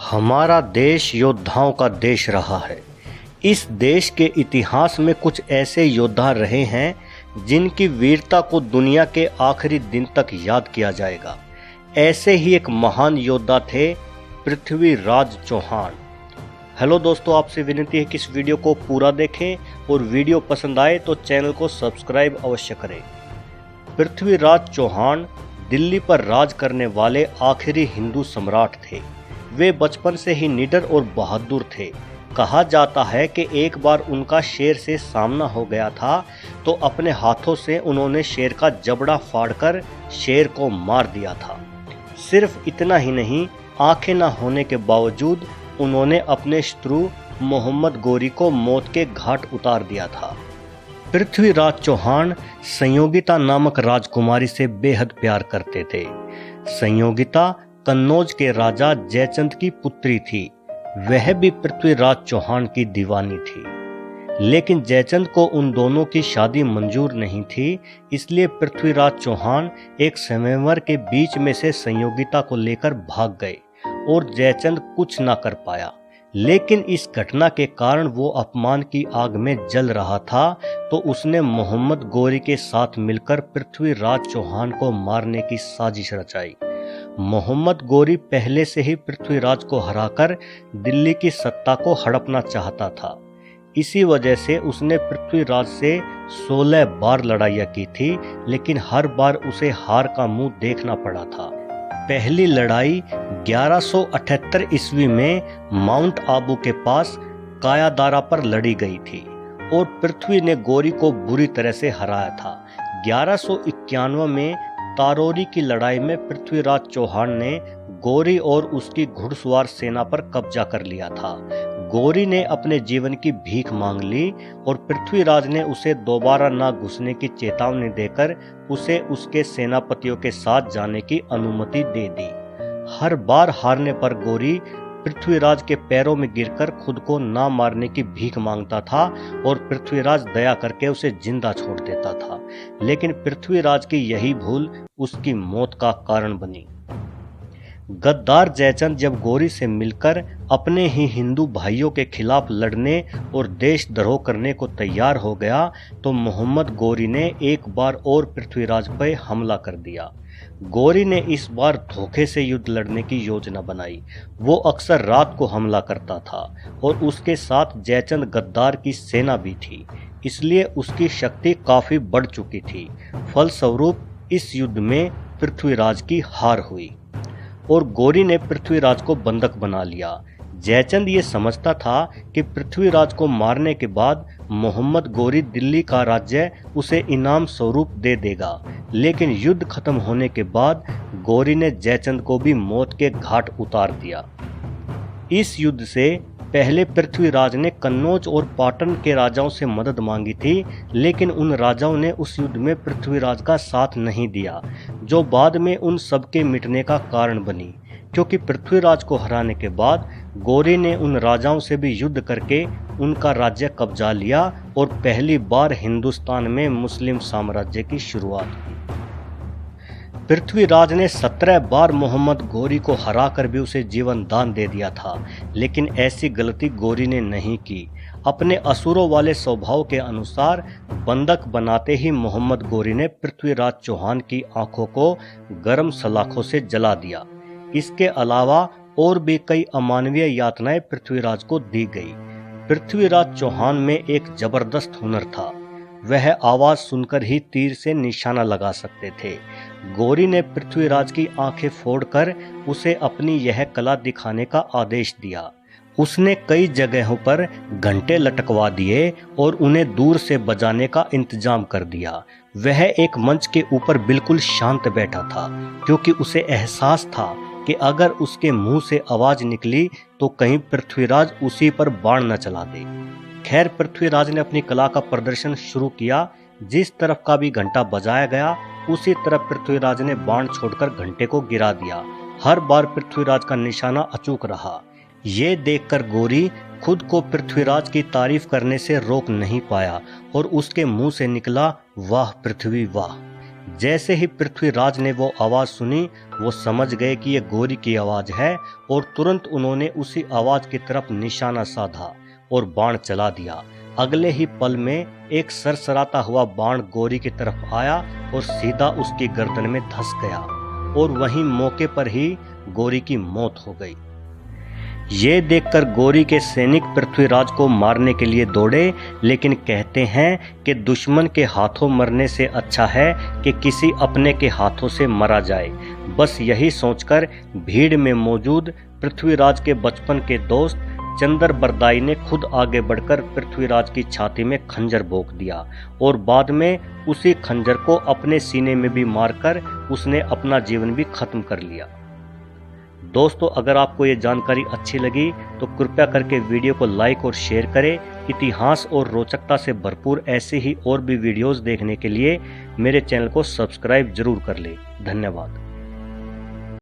हमारा देश योद्धाओं का देश रहा है। इस देश के इतिहास में कुछ ऐसे योद्धा रहे हैं जिनकी वीरता को दुनिया के आखिरी दिन तक याद किया जाएगा। ऐसे ही एक महान योद्धा थे पृथ्वीराज चौहान। हेलो दोस्तों, आपसे विनती है कि इस वीडियो को पूरा देखें और वीडियो पसंद आए तो चैनल को सब्सक्राइब अवश्य करें। पृथ्वीराज चौहान दिल्ली पर राज करने वाले आखिरी हिंदू सम्राट थे। वे बचपन से ही निडर और बहादुर थे। कहा जाता है कि एक बार उनका शेर से सामना हो गया था तो अपने हाथों से उन्होंने शेर का जबड़ा फाड़कर शेर को मार दिया था। सिर्फ इतना ही नहीं, आंखें न होने के बावजूद उन्होंने अपने शत्रु मोहम्मद गोरी को मौत के घाट उतार दिया था। पृथ्वीराज चौहान संयोगिता नामक राजकुमारी से बेहद प्यार करते थे। संयोगिता कन्नौज के राजा जयचंद की पुत्री थी। वह भी पृथ्वीराज चौहान की दीवानी थी, लेकिन जयचंद को उन दोनों की शादी मंजूर नहीं थी। इसलिए पृथ्वीराज चौहान एक स्वयंवर के बीच में से संयोगिता को लेकर भाग गए और जयचंद कुछ ना कर पाया। लेकिन इस घटना के कारण वो अपमान की आग में जल रहा था तो उसने मोहम्मद गोरी के साथ मिलकर पृथ्वीराज चौहान को मारने की साजिश रचाई। मोहम्मद गोरी पहले से ही पृथ्वीराज को हराकर दिल्ली की सत्ता को हड़पना चाहता था। इसी वजह से उसने पृथ्वीराज से 16 बार लड़ाइयाँ की थी, लेकिन हर बार उसे हार का मुंह देखना पड़ा था। पहली लड़ाई 1178 ईस्वी में माउंट आबू के पास कायादारा पर लड़ी गई थी और पृथ्वी ने गोरी को बुरी तरह से हराया था। 1191 में तारोरी की लड़ाई में पृथ्वीराज चौहान ने गोरी और उसकी घुड़सवार सेना पर कब्जा कर लिया था। गोरी ने अपने जीवन की भीख मांग ली और पृथ्वीराज ने उसे दोबारा न घुसने की चेतावनी देकर उसे उसके सेनापतियों के साथ जाने की अनुमति दे दी। हर बार हारने पर गोरी पृथ्वीराज के पैरों में गिरकर खुद को ना मारने की भीख मांगता था और पृथ्वीराज दया करके उसे जिंदा छोड़ देता था। लेकिन पृथ्वीराज की यही भूल उसकी मौत का कारण बनी। गद्दार जयचंद जब गोरी से मिलकर अपने ही हिंदू भाइयों के खिलाफ लड़ने और देशद्रोह करने को तैयार हो गया तो मोहम्मद गोरी ने एक बार और पृथ्वीराज पर हमला कर दिया। गोरी ने इस बार धोखे से युद्ध लड़ने की योजना बनाई। वो अक्सर रात को हमला करता था और उसके साथ जयचंद गद्दार की सेना भी थी, इसलिए उसकी शक्ति काफी बढ़ चुकी थी। फलस्वरूप इस युद्ध में पृथ्वीराज की हार हुई और गोरी ने पृथ्वीराज को बंधक बना लिया। जयचंद ये समझता था कि पृथ्वीराज को मारने के बाद मोहम्मद गोरी दिल्ली का राज्य उसे इनाम स्वरूप दे देगा, लेकिन युद्ध खत्म होने के बाद गोरी ने जयचंद को भी मौत के घाट उतार दिया। इस युद्ध से पहले पृथ्वीराज ने कन्नौज और पाटन के राजाओं से मदद मांगी थी, लेकिन उन राजाओं ने उस युद्ध में पृथ्वीराज का साथ नहीं दिया, जो बाद में उन सबके मिटने का कारण बनी। क्योंकि पृथ्वीराज को हराने के बाद गोरी ने उन राजाओं से भी युद्ध करके उनका राज्य कब्जा लिया और पहली बार हिंदुस्तान में मुस्लिम साम्राज्य की शुरुआत हुई। पृथ्वीराज ने 17 बार मोहम्मद गोरी को हराकर भी उसे जीवन दान दे दिया था, लेकिन ऐसी गलती गोरी ने नहीं की। अपने असुरों वाले स्वभाव के अनुसार बंधक बनाते ही मोहम्मद गोरी ने पृथ्वीराज चौहान की आंखों को गर्म सलाखों से जला दिया। इसके अलावा और भी कई अमानवीय यातनाएं पृथ्वीराज को दी गई। पृथ्वीराज चौहान में एक जबरदस्त हुनर था। वह आवाज सुनकर ही तीर से निशाना लगा सकते थे। गोरी ने पृथ्वीराज की आंखें फोड़कर उसे अपनी यह कला दिखाने का आदेश दिया। उसने कई जगहों पर घंटे लटकवा दिए और उन्हें दूर से बजाने का इंतजाम कर दिया। वह एक मंच के ऊपर बिल्कुल शांत बैठा था, क्योंकि उसे एहसास था कि अगर उसके मुंह से आवाज निकली तो कहीं पृथ्वीराज उसी पर बाण न चला दे। खैर, पृथ्वीराज ने अपनी कला का प्रदर्शन शुरू किया। जिस तरफ का भी घंटा बजाया गया उसी तरफ पृथ्वीराज ने बाण छोड़कर घंटे को गिरा दिया। हर बार पृथ्वीराज का निशाना अचूक रहा। ये देखकर गोरी खुद को पृथ्वीराज की तारीफ करने से रोक नहीं पाया और उसके मुंह से निकला, वाह पृथ्वी वाह। जैसे ही पृथ्वीराज ने वो आवाज़ सुनी, वो समझ गए कि ये गौरी की आवाज़ है और तुरंत उन्होंने उसी आवाज़ की तरफ निशाना साधा और बाण चला दिया। अगले ही पल में एक सरसराता हुआ बाण गौरी की तरफ आया और सीधा उसकी गर्दन में धंस गया और वहीं मौके पर ही गौरी की मौत हो गई। ये देखकर गौरी के सैनिक पृथ्वीराज को मारने के लिए दौड़े, लेकिन कहते हैं कि दुश्मन के हाथों मरने से अच्छा है कि किसी अपने के हाथों से मरा जाए। बस यही सोचकर भीड़ में मौजूद पृथ्वीराज के बचपन के दोस्त चंद्रबरदाई ने खुद आगे बढ़कर पृथ्वीराज की छाती में खंजर भोंक दिया और बाद में उसी खंजर को अपने सीने में भी मारकर उसने अपना जीवन भी खत्म कर लिया। दोस्तों, अगर आपको ये जानकारी अच्छी लगी तो कृपया करके वीडियो को लाइक और शेयर करें। इतिहास और रोचकता से भरपूर ऐसे ही और भी वीडियोस देखने के लिए मेरे चैनल को सब्सक्राइब जरूर कर लें। धन्यवाद।